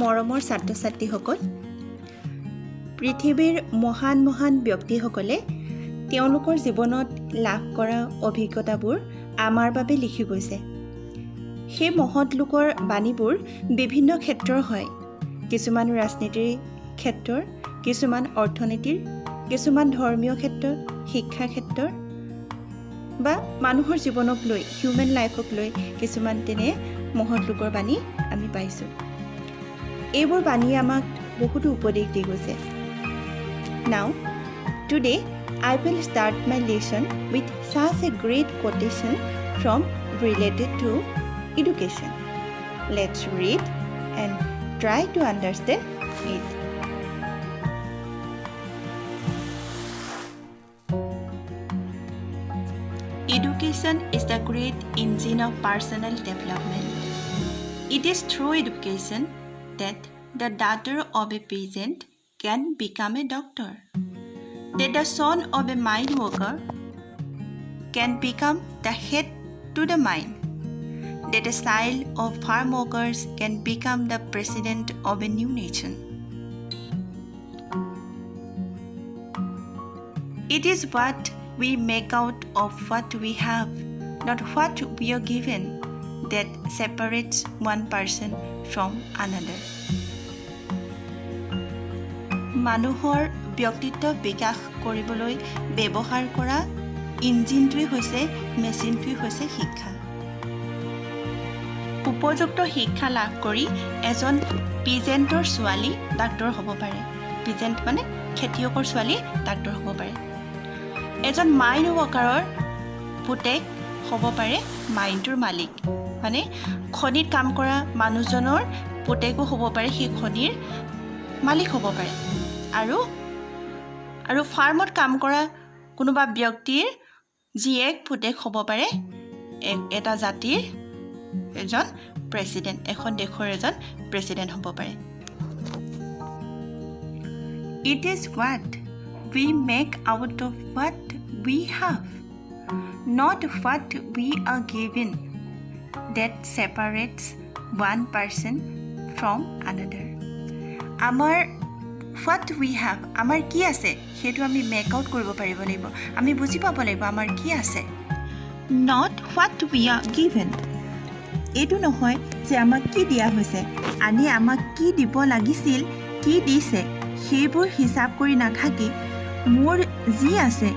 মৰমৰ ছাত্ৰ-ছাত্ৰীসকল, পৃথিৱীৰ মহান মহান ব্যক্তিসকলে তেওঁলোকৰ জীৱনত লাভ কৰা অভিজ্ঞতাবোৰ আমাৰ বাবে লিখি গৈছে। সেই মহৎ লোকৰ বাণীবোৰ বিভিন্ন ক্ষেত্ৰৰ হয়। কিছুমান ৰাজনীতিৰ ক্ষেত্ৰৰ, কিছুমান অৰ্থনীতিৰ, কিছুমান ধৰ্মীয় ক্ষেত্ৰৰ, শিক্ষাৰ ক্ষেত্ৰৰ বা মানুহৰ জীৱনক লৈ, হিউমেন লাইফক লৈ কিছুমান তেনে মহৎ লোকৰ বাণী আমি পাইছোঁ। এইবোৰ বাণীয়ে আমাক বহুতো উপদেশ দি গৈছে। Now, today I will start my lesson with such a great quotation from related to education. Let's read and try to understand it. Education is the great engine of personal development. It is through education that the daughter of a peasant can become a doctor, that the son of a mine worker can become the head to the mine, that a child of farm workers can become the president of a new nation. It is what we make out of what we have, not what we are given, that separates one person from another. মানুহৰ ব্যক্তিত্ব বিকাশ কৰিবলৈ ব্যৱহাৰ কৰা ইঞ্জিনটোৱে হৈছে, মেচিনটোৱে হৈছে শিক্ষা। উপযুক্ত শিক্ষা লাভ কৰি এজন পিজেণ্টৰ ছোৱালী ডাক্তৰ হ'ব পাৰে। পিজেণ্ট মানে খেতিয়কৰ ছোৱালী ডাক্তৰ হ'ব পাৰে। এজন মাইন ৱৰ্কাৰৰ পুতেক হ'ব পাৰে মাইনটোৰ মালিক, মানে খনিত কাম কৰা মানুহজনৰ পুতেকো হ'ব পাৰে সেই খনিৰ মালিক হ'ব পাৰে। আৰু ফাৰ্মত কাম কৰা কোনোবা ব্যক্তিৰ জীয়েক পুতেক হ'ব পাৰে এটা জাতিৰ এজন প্ৰেচিডেণ্ট, এখন দেশৰ এজন প্ৰেচিডেণ্ট হ'ব পাৰে। It is what we make out of what we have, not what we are given, that separates one person from another. আমাৰ what we have, আমাৰ কি আছে সেইটো আমি মেক আউট কৰিব পাৰিব লাগিব, আমি বুজি পাব লাগিব আমাৰ কি আছে। not what we are given, এইটো নহয় যে আমাক কি দিয়া হৈছে, আনি আমাক কি দিব লাগিছিল, কি দিছে সেইবোৰ হিচাপ কৰি নাথাকি মোৰ যি আছে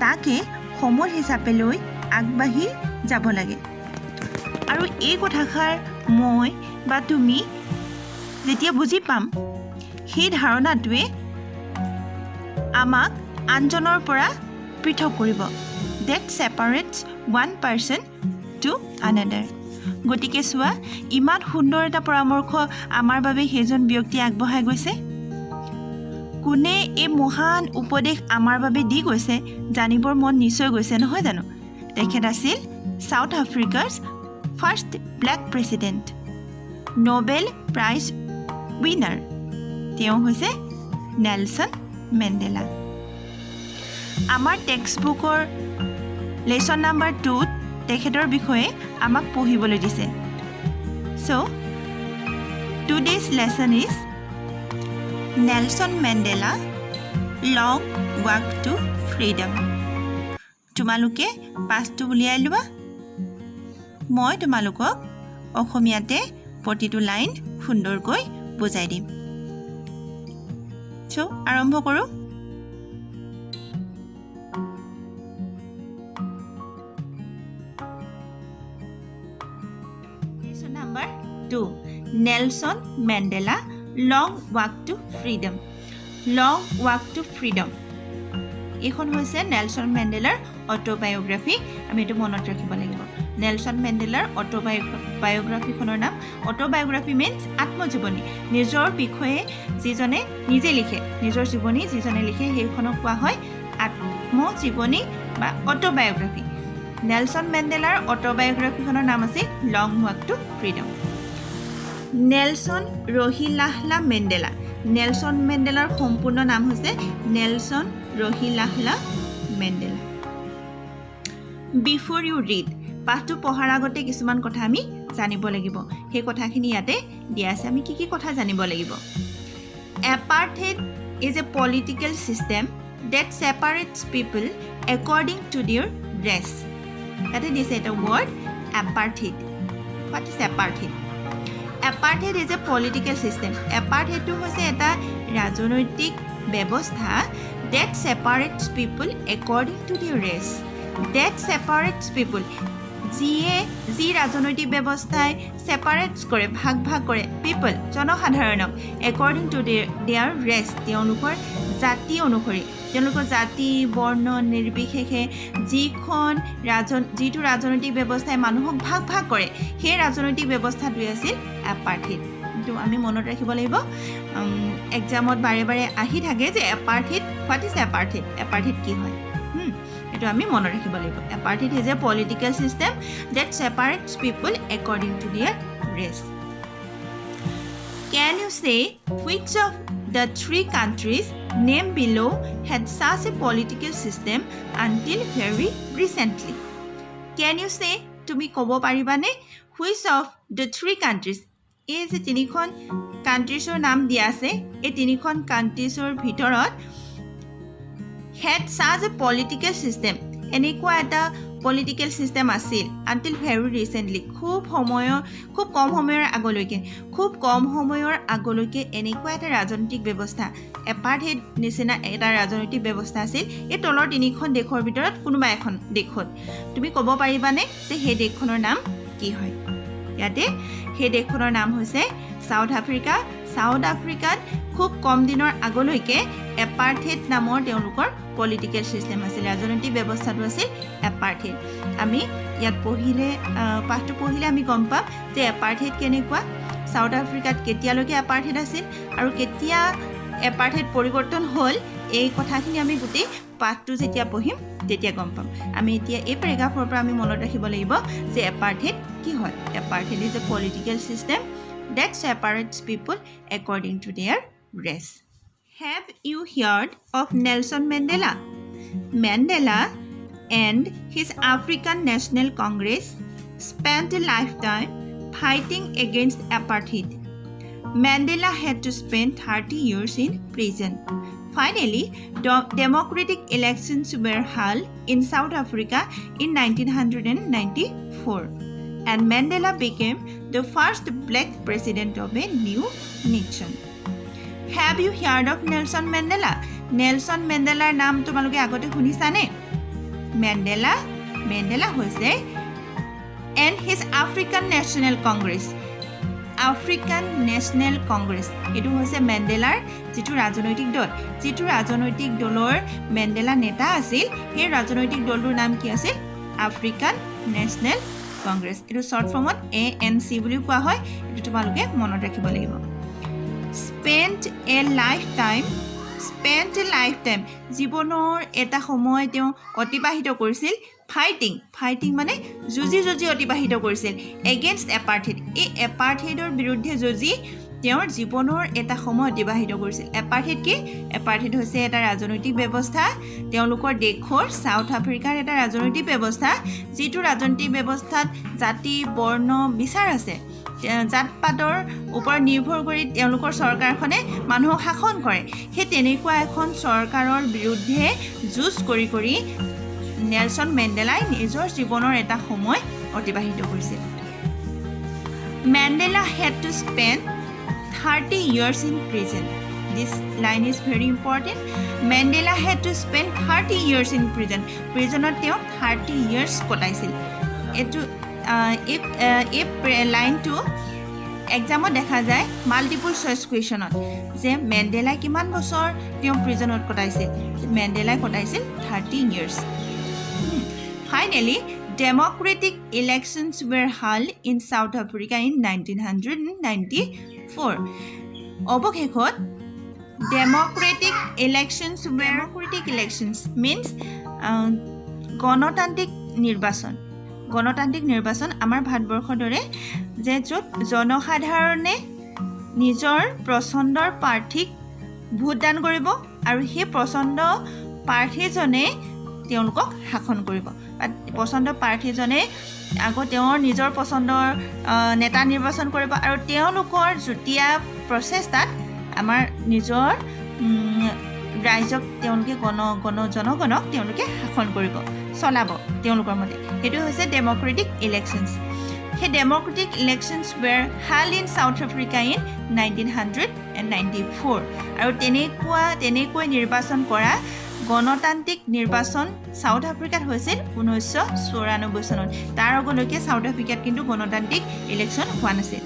তাকে সমল হিচাপে লৈ আগবাঢ়ি যাব লাগে। আৰু এই কথাষাৰ মই বা তুমি যেতিয়া বুজি পাম, সেই ধাৰণাটোৱে আমাক আনজনৰ পৰা পৃথক কৰিব। That separates one person to another. গতিকে চোৱা, ইমান সুন্দৰ এটা পৰামৰ্শ আমাৰ বাবে সেইজন ব্যক্তি আগবঢ়াই গৈছে। কোনে এই মহান উপদেশ আমাৰ বাবে দি গৈছে জানিবৰ মন নিশ্চয় গৈছে, নহয় জানো? তেখেত আছিল সাউথ আফ্ৰিকাৰ first black president, Nobel prize winner. তেওঁ হৈছে নেলছন মেণ্ডেলা। আমাৰ টেক্সট বুকৰ লেচন নাম্বাৰ 2ত তেখেতৰ বিষয়ে আমাক পঢ়িবলৈ দিছে। So, today's lesson is Nelson Mandela, Long Walk to Freedom. তোমালোকে পাঠটো উলিয়াই লোৱা। মই তোমালোকক অসমীয়াতে প্ৰতিটো লাইন সুন্দৰকৈ বুজাই দিম। So, আৰম্ভ কৰোঁ। Lesson number 2, Nelson Mandela, Long Walk to Freedom. Long Walk to Freedom, এইখন হৈছে নেলছন মেণ্ডেলাৰ অটোবায়োগ্ৰাফি। আমি এইটো মনত ৰাখিব লাগিব। নেলছন মেণ্ডেলাৰ অটোবায়োগ্ৰাফিখনৰ নাম, অটোবায়োগ্ৰাফি মিনছ আত্মজীৱনী। নিজৰ বিষয়ে যিজনে নিজে লিখে, নিজৰ জীৱনী যিজনে লিখে সেইখনক কোৱা হয় আত্মজীৱনী বা অটোবায়োগ্ৰাফি। নেলছন মেণ্ডেলাৰ অটোবায়োগ্ৰাফিখনৰ নাম আছিল long walk to freedom. Nelson Rolihlahla Mandela. Nelson মেণ্ডেলাৰ সম্পূৰ্ণ নাম হৈছে Nelson Rolihlahla Mandela. Before you read, পাঠটো পঢ়াৰ আগতে কিছুমান কথা আমি জানিব লাগিব সেই কথাখিনি ইয়াতে দিয়া আছে আমি কি কথা জানিব লাগিব Apartheid is a political system that separates people according to their race ইয়াতে দিছে এটা word apartheid what is apartheid Apartheid is a political system apartheid to হৈছে এটা ৰাজনৈতিক ব্যৱস্থা that separates people according to their race that separates people যি ৰাজনৈতিক ব্যৱস্থাই separates কৰে ভাগ কৰে people জনসাধাৰণক according to their race তেওঁলোকৰ জাতি অনুসৰি তেওঁলোকৰ জাতি বৰ্ণ নিৰ্বিশেষে যিটো ৰাজনৈতিক ব্যৱস্থাই মানুহক ভাগ কৰে সেই ৰাজনৈতিক ব্যৱস্থাটোৱে আছিল apartheid তো আমি মনত ৰাখিব লাগিব এক্সামত বাৰে আহি থাকে যে apartheid what is apartheid কি হয় এটো আমি মনত ৰাখিব লাগিব apartheid is a political system that separates people according to their race Can you say which of the three countries named below had such a political system until very recently Can you say তুমি ক'ব পাৰিবানে which of the three countries এই যে তিনিখন কান্ট্ৰিজৰ নাম দিয়া আছে এই তিনিখন কান্ট্ৰিজৰ ভিতৰত had such a political system এনেকুৱা এটা political system আছিল until very recently খুব কম সময়ৰ আগলৈকে এনেকুৱা এটা ৰাজনৈতিক ব্যৱস্থা apartheid নিচিনা এটা ৰাজনৈতিক ব্যৱস্থা আছিল এই তলৰ তিনিখন দেশৰ ভিতৰত কোনোবা এখন দেশত তুমি ক'ব পাৰিবানে যে সেই দেশখনৰ নাম কি হয় ইয়াতে সেই দেশখনৰ নাম হৈছে সাউথ আফ্ৰিকাত খুব কম দিনৰ আগলৈকে apartheid নামৰ তেওঁলোকৰ পলিটিক্যাল সিস্টেম আছিল ৰাজনৈতিক ব্যৱস্থাটো আছিল apartheid আমি ইয়াত পাঠটো পঢ়িলে আমি গম পাম যে apartheid কেনেকুৱা সাউথ আফ্ৰিকাত কেতিয়ালৈকে apartheid আছিল আৰু কেতিয়া apartheid পৰিৱৰ্তন হ'ল এই কথাখিনি আমি গুটি পাঠটো যেতিয়া পঢ়িম তেতিয়া গম পাম আমি এতিয়া এই প্ৰেগাফৰ পৰা আমি মনত ৰাখিব লাগিব যে apartheid কি হয় apartheid is a political system that separates people according to their race Have you heard of Nelson Mandela? Mandela and his African National Congress spent a lifetime fighting against apartheid. Mandela had to spend 30 years in prison. Finally, democratic elections were held in South Africa in 1994. And Mandela became the first black president of a new nation. Have you heard of Nelson Mandela? Nelson Mandelaৰ নাম তোমালোকে আগতে শুনিছানে? Mandela হৈছে and his African National Congress. African National Congress এটো হৈছে মেণ্ডেলাৰ যিটো ৰাজনৈতিক দলৰ মেণ্ডেলা নেতা আছিল সেই ৰাজনৈতিক দলটোৰ নাম কি আছিল আফ্ৰিকান নেশ্যনেল কংগ্ৰেছ এটো শৰ্ট ফৰ্মত ANC বুলি কোৱা হয় এটো তোমালোকে মনত ৰাখিব লাগিব spent a lifetime জীৱনৰ এটা সময় তেওঁ অতিবাহিত কৰিছিল ফাইটিং মানে যুঁজি অতিবাহিত কৰিছিল against apartheid এই apartheidৰ বিৰুদ্ধে যুঁজি তেওঁৰ জীৱনৰ এটা সময় অতিবাহিত কৰিছিল apartheid হৈছে এটা ৰাজনৈতিক ব্যৱস্থা তেওঁলোকৰ দেশৰ সাউথ আফ্ৰিকাৰ এটা ৰাজনৈতিক ব্যৱস্থা যিটো ৰাজনৈতিক ব্যৱস্থাত জাতি বৰ্ণ বিচাৰ আছে জাতপাতৰ ওপৰত নিৰ্ভৰ কৰি তেওঁলোকৰ চৰকাৰখনে মানুহক শাসন কৰে সেই তেনেকুৱা এখন চৰকাৰৰ বিৰুদ্ধে যুঁজ কৰি নেলসন মেণ্ডেলাই নিজৰ জীৱনৰ এটা সময় অতিবাহিত কৰিছিল Mandela had to spend 30 years in prison. This line is very important. Mandela had to spend 30 years in prison. Prisonot teo 30 years kotaisil. Etu line to exam dekha jay multiple choice question je Mandela kiman bochor teo prisonot kotaisil. Mandela kotaisil 30 years. Finally, democratic elections were held in South Africa in 1994. অবশেষত democratic elections means গণতান্ত্ৰিক নিৰ্বাচন আমাৰ ভাৰতবৰ্ষৰ দৰে যে য'ত জনসাধাৰণে নিজৰ পছন্দৰ প্ৰাৰ্থীক ভোটদান কৰিব আৰু সেই পছন্দ প্ৰাৰ্থীজনে তেওঁলোকক শাসন কৰিব পছন্দৰ প্ৰাৰ্থীজনে আগত তেওঁৰ নিজৰ পছন্দৰ নেতা নিৰ্বাচন কৰিব আৰু তেওঁলোকৰ যুটীয়া প্ৰচেষ্টাত আমাৰ নিজৰ ৰাইজক তেওঁলোকে জনগণক তেওঁলোকে শাসন কৰিব চলাব তেওঁলোকৰ মতে সেইটো হৈছে ডেমক্ৰেটিক ইলেকশ্যনছ সেই democratic elections were held in South Africa in 1994 আৰু তেনেকৈ নিৰ্বাচন কৰা গণতান্ত্ৰিক নিৰ্বাচন সাউথ আফ্ৰিকাত হৈছিল 1994 চনত তাৰ আগলৈকে সাউথ আফ্ৰিকাত কিন্তু গণতান্ত্ৰিক ইলেকশ্যন হোৱা নাছিল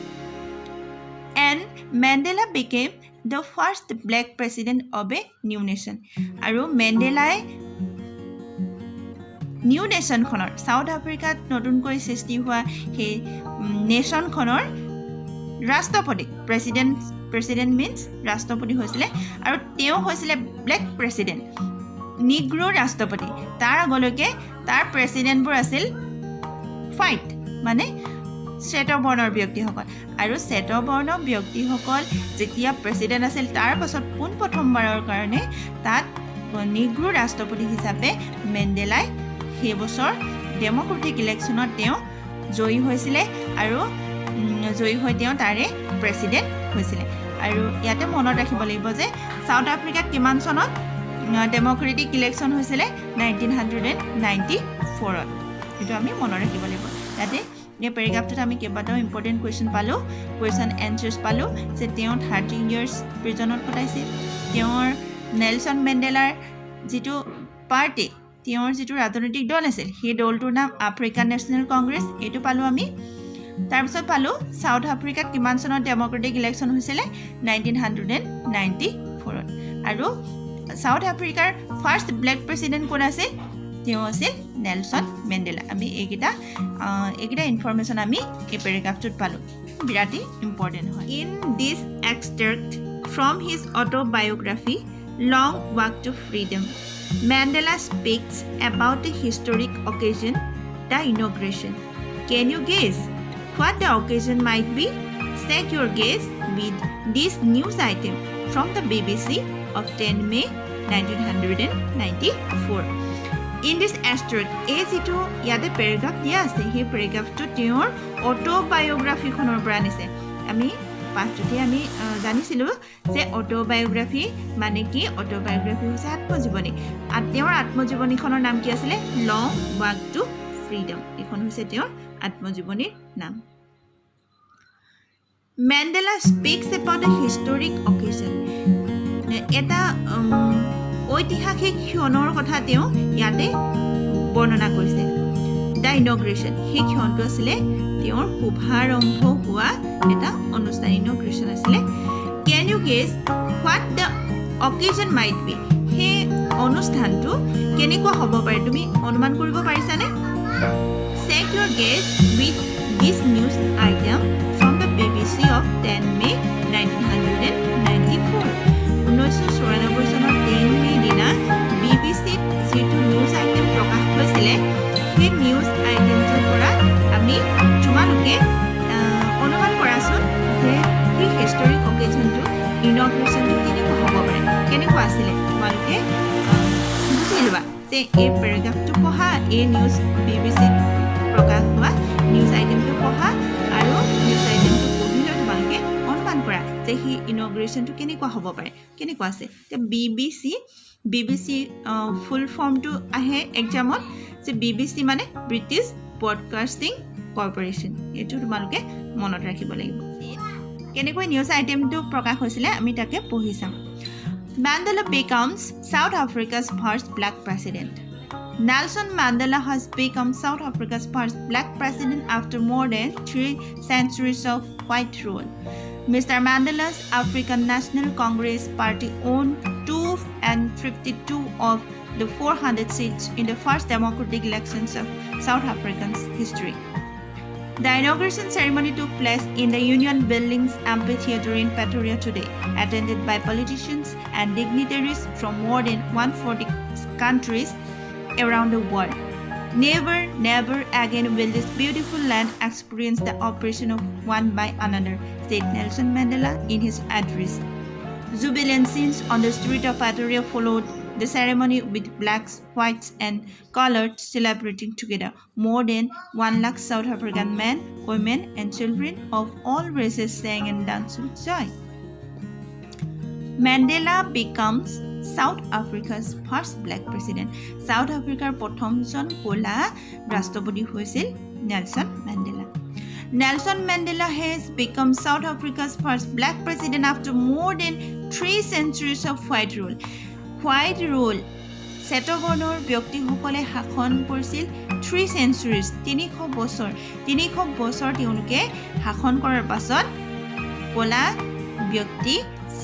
and Mandela became the first black president of a new nation আৰু মেণ্ডেলাই নিউ নেশ্যনখনৰ সাউথ আফ্ৰিকাত নতুনকৈ সৃষ্টি হোৱা সেই নেশ্যনখনৰ ৰাষ্ট্ৰপতি প্ৰেচিডেণ্ট মিন্স ৰাষ্ট্ৰপতি হৈছিলে আৰু তেওঁ হৈছিলে ব্লেক প্ৰেচিডেণ্ট নিগ্ৰো ৰাষ্ট্ৰপতি তাৰ আগলৈকে তাৰ প্ৰেচিডেণ্টবোৰ আছিল ফাইট মানে শ্বেতবৰ্ণৰ ব্যক্তিসকল আৰু শ্বেতবৰ্ণৰ ব্যক্তিসকল যেতিয়া প্ৰেচিডেণ্ট আছিল তাৰ পাছত পোনপ্ৰথমবাৰৰ কাৰণে তাত নিগ্ৰো ৰাষ্ট্ৰপতি হিচাপে মেণ্ডেলাই সেই বছৰ ডেমক্ৰেটিক ইলেকশ্যনত তেওঁ জয়ী হৈছিলে আৰু জয়ী হৈ তেওঁ তাৰে প্ৰেচিডেণ্ট হৈছিলে আৰু ইয়াতে মনত ৰাখিব লাগিব যে সাউথ আফ্ৰিকাত কিমান চনত ডেমক্ৰেটিক ইলেকশ্যন হৈছিলে 1994ত এইটো আমি মনত ৰাখিব লাগিব ইয়াতে এই পেৰাগ্ৰাফটোত আমি কেইবাটাও ইম্পৰ্টেণ্ট কুৱেশ্যন এনচাৰ্ছ পালোঁ যে তেওঁ 30 ইয়াৰ্ছ প্ৰিজনত কটাইছিল তেওঁৰ নেলছন মেণ্ডেলাৰ যিটো পাৰ্টি তেওঁৰ যিটো ৰাজনৈতিক দল আছিল সেই দলটোৰ নাম আফ্ৰিকান নেশ্যনেল কংগ্ৰেছ এইটো পালোঁ আমি তাৰপিছত পালোঁ সাউথ আফ্ৰিকাত কিমান চনত ডেমক্ৰেটিক ইলেকশ্যন হৈছিলে 1994ত আৰু সাউথ আফ্ৰিকাৰ ফাৰ্ষ্ট ব্লেক প্ৰেচিডেণ্ট কোন আছিল তেওঁ আছিল নেলছন মেণ্ডেলা আমি এইকেইটা ইনফৰমেশ্যন আমি এই পেৰাগ্ৰাফটোত পালোঁ বিৰাটেই ইম্পৰ্টেণ্ট হয় in this extract from his autobiography long walk to freedom Mandela speaks about the historic occasion, the inauguration. Can you guess what the occasion might be? Set your guess with this news item from the BBC of 10 May 1994. In this extract, এই যিটো ইয়াতে paragraph দিয়া আছে সেই পেৰাগ্ৰাফটো তেওঁৰ অটোবায়োগ্ৰাফিখনৰ পৰা আনিছে আমি পাঠটোতে আমি জানিছিলোঁ যে অটোবায়োগ্ৰাফি মানে কি অটোবায়োগ্ৰাফি হৈছে আত্মজীৱনী তেওঁৰ আত্মজীৱনীখনৰ নাম কি আছিলে লং ৱাক টু ফ্ৰীডম এইখন হৈছে তেওঁৰ আত্মজীৱনীৰ নাম Mandela speaks about a historic occasion এটা ঐতিহাসিক ক্ষণৰ কথা তেওঁ ইয়াতে বৰ্ণনা কৰিছে দ্য ইনগ্ৰেশ্যন সেই ক্ষণটো আছিলে তেওঁৰ শুভাৰম্ভ হোৱা এটা অনুষ্ঠান ইনগ্ৰেশ্যন আছিলে can you guess what the occasion might be সেই অনুষ্ঠানটো কেনেকুৱা হ'ব পাৰে তুমি অনুমান কৰিব পাৰিছানে check your guess with this news item from the BBC of 10 May 1994 1994 চনৰ 10 মে দিনা BBCত যিটো নিউজ আইটেম প্ৰকাশ হৈছিলে সেই নিউজ আইটেমটোৰ পৰা আমি তোমালোকে অনুমান কৰাচোন যে সেই হিষ্টৰিক অকেজনটো ইনগ্ৰেশ্যনটো কেনেকুৱা হ'ব পাৰে কেনেকুৱা আছিলে তোমালোকে বুজি লোৱা যে এই পেৰাগ্ৰাফটো পঢ়া এই নিউজ BBCত প্ৰকাশ হোৱা নিউজ আইটেমটো পঢ়া আৰু নিউজ আইটেমটো পঢ়ি লৈ তোমালোকে অনুমান কৰা যে সেই ইনগ্ৰেশ্যনটো কেনেকুৱা হ'ব পাৰে কেনেকুৱা আছে BBC ফুল ফৰ্মটো আহে এক্সামত যে BBC মানে ব্ৰিটিছ ব্ৰডকাষ্টিং কৰ্পৰেশ্যন এইটো তোমালোকে মনত ৰাখিব লাগিব কেনেকৈ নিউজ আইটেমটো প্ৰকাশ হৈছিলে আমি তাকে পঢ়ি চাম Mandela becomes South Africa's first black president. Nelson Mandela has become South Africa's first black president after more than 3 centuries of white rule. Mr. Mandela's African National Congress Party owned 252 of the 400 seats in the first democratic elections of South Africa's history. The inauguration ceremony took place in the Union Buildings Amphitheatre in Pretoria today, attended by politicians and dignitaries from more than 140 countries around the world. Never again will this beautiful land experience the oppression of one by another, said Nelson Mandela in his address. Jubilant scenes on the street of Pretoria followed the ceremony with blacks, whites, and colored celebrating together. More than 1 lakh South African men, women, and children of all races sang and danced with joy. Mandela becomes South Africa's first black president. South Africa's প্ৰথমজন ক'লা ৰাষ্ট্ৰপতি হৈছিল Nelson Mandela. Nelson Mandela has become South Africa's first black president after more than 3 centuries of white rule. White rule শ্বেতবৰ্ণৰ ব্যক্তিসকলে শাসন কৰিছিল 3 centuries 300 বছৰ তেওঁলোকে শাসন কৰাৰ পাছত ক'লা ব্যক্তি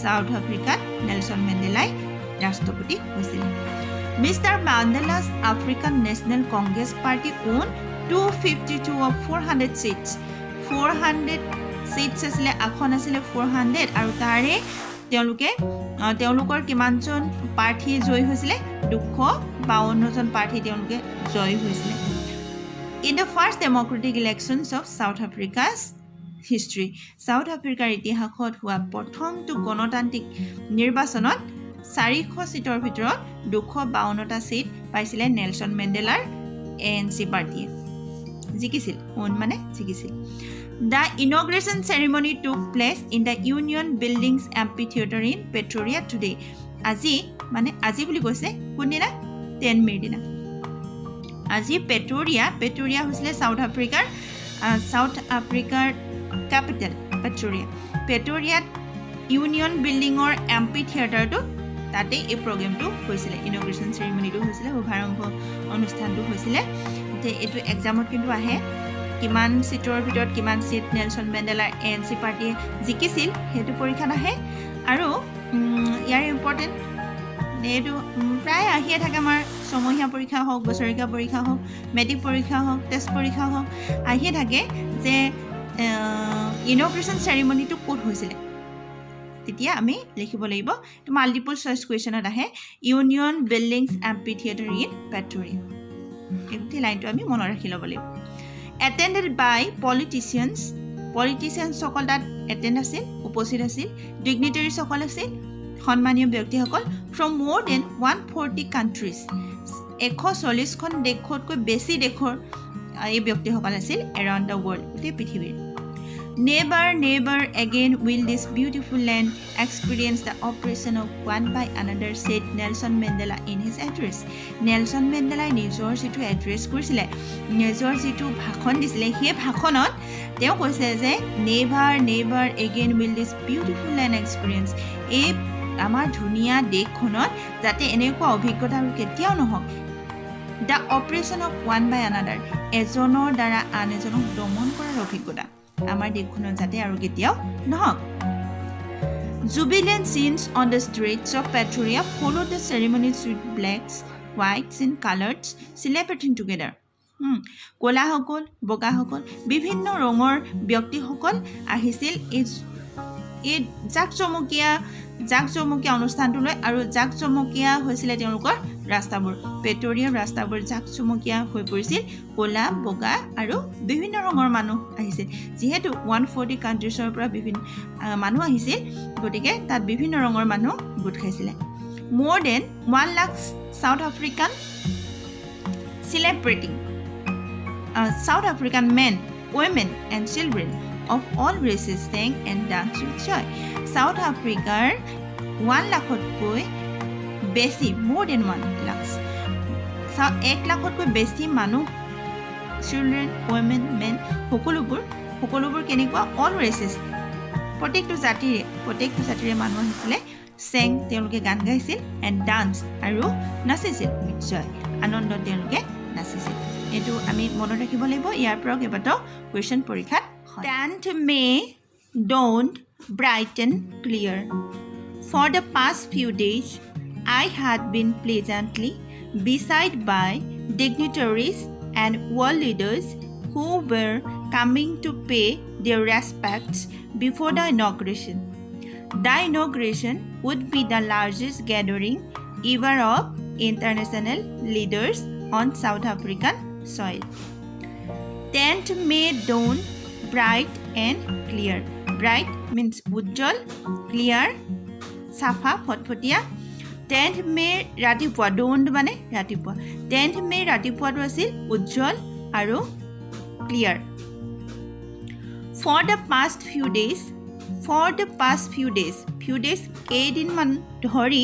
সাউথ আফ্ৰিকাত নেলছন মেণ্ডেলাই ৰাষ্ট্ৰপতি হৈছিল. Mr. Mandela's African National Congress Party owned 252 of 400 seats. 400 seats আছিলে, আসন আছিলে 400 আৰু তাৰে তেওঁলোকৰ কিমানজন প্ৰাৰ্থী জয়ী হৈছিলে 252 জন প্ৰাৰ্থী তেওঁলোকে জয়ী হৈছিলে. In the first democratic elections of South Africa's history, South Africar ইতিহাসত হোৱা প্ৰথমটো গণতান্ত্ৰিক নিৰ্বাচনত 400 সিটৰ ভিতৰত 252টা সিট পাইছিলে নেলছন মেণ্ডেলাৰ ANC পাৰ্টিয়ে জিকিছিল. জিকিছিল. The inauguration ceremony took place in the Union Buildings Amphitheater in Pretoria today. আজি বুলি কৈছে কোনদিনা 10 মে'ৰ দিনা. আজি পেট্ৰোৰিয়া হৈছিলে সাউথ আফ্ৰিকাৰ কেপিটেল পেট্ৰোৰিয়াত ইউনিয়ন বিল্ডিঙৰ এম্পিথিয়েটাৰটো তাতে এই প্ৰগ্ৰেমটো হৈছিলে. ইনগ্ৰেশ্যন চেৰিমনিটো হৈছিলে, শুভাৰম্ভ অনুষ্ঠানটো হৈছিলে. যে এইটো এক্সামত কিন্তু আহে কিমান সিটৰ ভিতৰত কিমান সিট নেলছন মেণ্ডেলাৰ ANC পাৰ্টিয়ে জিকিছিল সেইটো পৰীক্ষাত আহে. আৰু ইয়াৰ ইম্পৰ্টেণ্ট এইটো প্ৰায় আহিয়ে থাকে আমাৰ ছমহীয়া পৰীক্ষা হওক, বছৰেকীয়া পৰীক্ষা হওক, মেট্ৰিক পৰীক্ষা হওক, টেষ্ট পৰীক্ষা হওক, আহিয়ে থাকে যে ইনগ্ৰেশ্যন চেৰিমনিটো ক'ত হৈছিলে. তেতিয়া আমি লিখিব লাগিব, এইটো মাল্টিপল চইচ কুৱেশ্যনত আহে, ইউনিয়ন বিল্ডিংছ এম্পিথিয়েটাৰ ইন পেট্ৰোৰিয়া. এই লাইনটো আমি মনত ৰাখি ল'ব লাগিব. Attended by politicians সকল তাত এটেণ্ড আছিল, উপস্থিত আছিল. ডিগনিটাৰী সকল আছিল, সন্মানীয় ব্যক্তিসকল from more than 140 countries. 140খন দেশতকৈ বেছি দেশৰ এই ব্যক্তিসকল আছিল around the world, গোটেই পৃথিৱীৰ. Never again will this beautiful land experience the oppression of one by another, said Nelson Mandela in his address. Nelson Mandela নিজৰ যিটো এড্ৰেছ কৰিছিলে, নিজৰ যিটো ভাষণ দিছিলে, সেই ভাষণত তেওঁ কৈছে যে never again will this beautiful land experience, এই আমাৰ ধুনীয়া দেশখনত যাতে এনেকুৱা অভিজ্ঞতা আৰু কেতিয়াও নহওক, the oppression of one by another, এজনৰ দ্বাৰা আন এজনক দমন কৰাৰ অভিজ্ঞতা আমাৰ দেশখনত যাতে আৰু কেতিয়াও নহওক. Jubilant scenes on the streets of Pretoria followed the ceremonies with blacks, whites and coloreds celebrating together. ক'লাসকল, বগাসকল, বিভিন্ন ৰঙৰ ব্যক্তিসকল আহিছিল এই জাকজমকীয়া অনুষ্ঠানটোলৈ. আৰু জাকজমকীয়া হৈছিলে তেওঁলোকৰ ৰাস্তাবোৰ. পেট্ৰোৰিয়াৰ ৰাস্তাবোৰ জাকজমকীয়া হৈ পৰিছিল. ক'লা, বগা আৰু বিভিন্ন ৰঙৰ মানুহ আহিছিল. যিহেতু 140 কাণ্ট্ৰিজৰ পৰা বিভিন্ন মানুহ আহিছিল, গতিকে তাত বিভিন্ন ৰঙৰ মানুহ গোট খাইছিলে. More than 1 lakh South African celebrating South African men, women and children of all races sang and danced with joy. South Africar 1 লাখতকৈ বেছি, more than 1 lakhs, 1 লাখতকৈ বেছি মানুহ, children, women, men, সকলোবোৰ কেনেকুৱা, all races, প্ৰত্যেকটো জাতিৰে মানুহ আহিছিলে. sang, তেওঁলোকে গান গাইছিল, and dance, আৰু নাচিছিল with joy, আনন্দত তেওঁলোকে নাচিছিল. এইটো আমি মনত ৰাখিব লাগিব. ইয়াৰ পৰা কেইবাটাও কুৱেশ্যন পৰীক্ষাত হয়. 10th May dawned bright and clear. For the past few days, I had been pleasantly beset by dignitaries and world leaders who were coming to pay their respects before the inauguration. The inauguration would be the largest gathering ever of international leaders on South African soil. 10th May dawned bright and clear. Bright means Ujjwal, clear, চাফা, ফটফটীয়া. 10th মে ৰাতিপুৱা don't মানে ৰাতিপুৱা 10th মে ৰাতিপুৱাটো আছিল উজ্জ্বল আৰু clear for the past few days কেইদিনমান ধৰি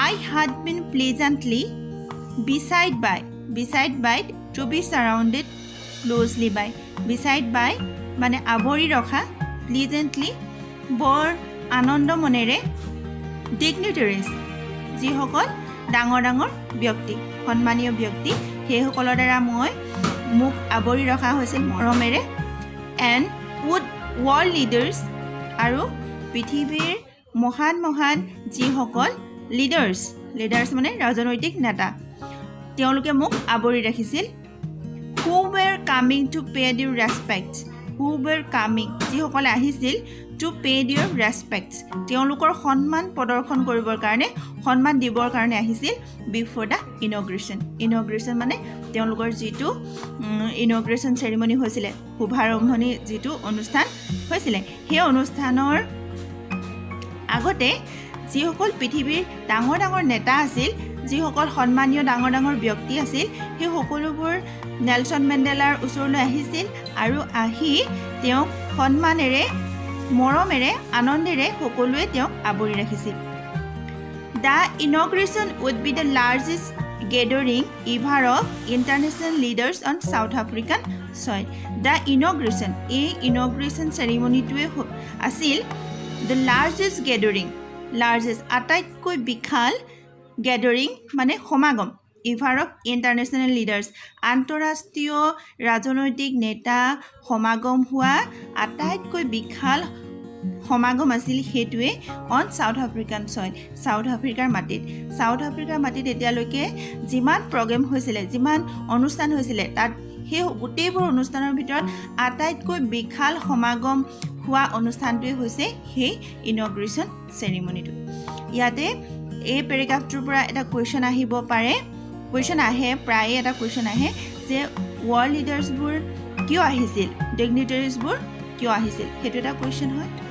I had been pleasantly beside by to be surrounded closely by beside by মানে আৱৰি ৰখা pleasantly বৰ আনন্দ মনেৰে dignitaries যিসকল ডাঙৰ ব্যক্তি সন্মানীয় ব্যক্তি সেইসকলৰ দ্বাৰা মোক আৱৰি ৰখা হৈছিল মৰমেৰে and would world leaders আৰু পৃথিৱীৰ মহান যিসকল leaders মানে ৰাজনৈতিক নেতা তেওঁলোকে মোক আৱৰি ৰাখিছিল who were coming to pay their respects যিসকলে আহিছিল to pay their respects তেওঁলোকৰ সন্মান প্ৰদৰ্শন কৰিবৰ কাৰণে সন্মান দিবৰ কাৰণে আহিছিল before the inauguration মানে তেওঁলোকৰ যিটো inauguration ceremony হৈছিল শুভাৰম্ভণি যিটো অনুষ্ঠান হৈছিল সেই অনুষ্ঠানৰ আগতে যিসকল পৃথিৱীৰ ডাঙৰ নেতা আছিল যিসকল সন্মানীয় ডাঙৰ ব্যক্তি আছিল সেই সকলোবোৰ নেলছন মেণ্ডেলাৰ ওচৰলৈ আহিছিল আৰু আহি তেওঁক সন্মানেৰে মৰমেৰে আনন্দেৰে সকলোৱে তেওঁক আৱৰি ৰাখিছিল The inauguration would be the largest gathering ever of international leaders on South African soil. The inauguration ceremony আছিল the largest আটাইতকৈ বিশাল gathering মানে সমাগম ever of international leaders আন্তঃৰাষ্ট্ৰীয় ৰাজনৈতিক নেতা সমাগম হোৱা আটাইতকৈ বিশাল সমাগম আছিল হেতুৱে on South African soil South আফ্ৰিকাৰ মাটিত এতিয়ালৈকে যিমান প্ৰগ্ৰাম হৈছিল যিমান অনুষ্ঠান হৈছিল তাত সেই গোটেইবোৰ অনুষ্ঠানৰ ভিতৰত আটাইতকৈ বিশাল সমাগম হোৱা অনুষ্ঠানটোৱে হৈছে সেই ইনগ্ৰেশ্যন চেৰিমনিটো ইয়াতে এই পেৰাগ্ৰাফটোৰ পৰা এটা কোৱেশ্চন আহিব পাৰে প্ৰায় এটা কোৱেশ্চন আহে যে ওয়াৰ্ল্ড লিডাৰ্ছবোৰ কিয় আহিছিল ডিগনিটাৰিজবোৰ কিয় আহিছিল সেইটো এটা কোৱেশ্চন হয়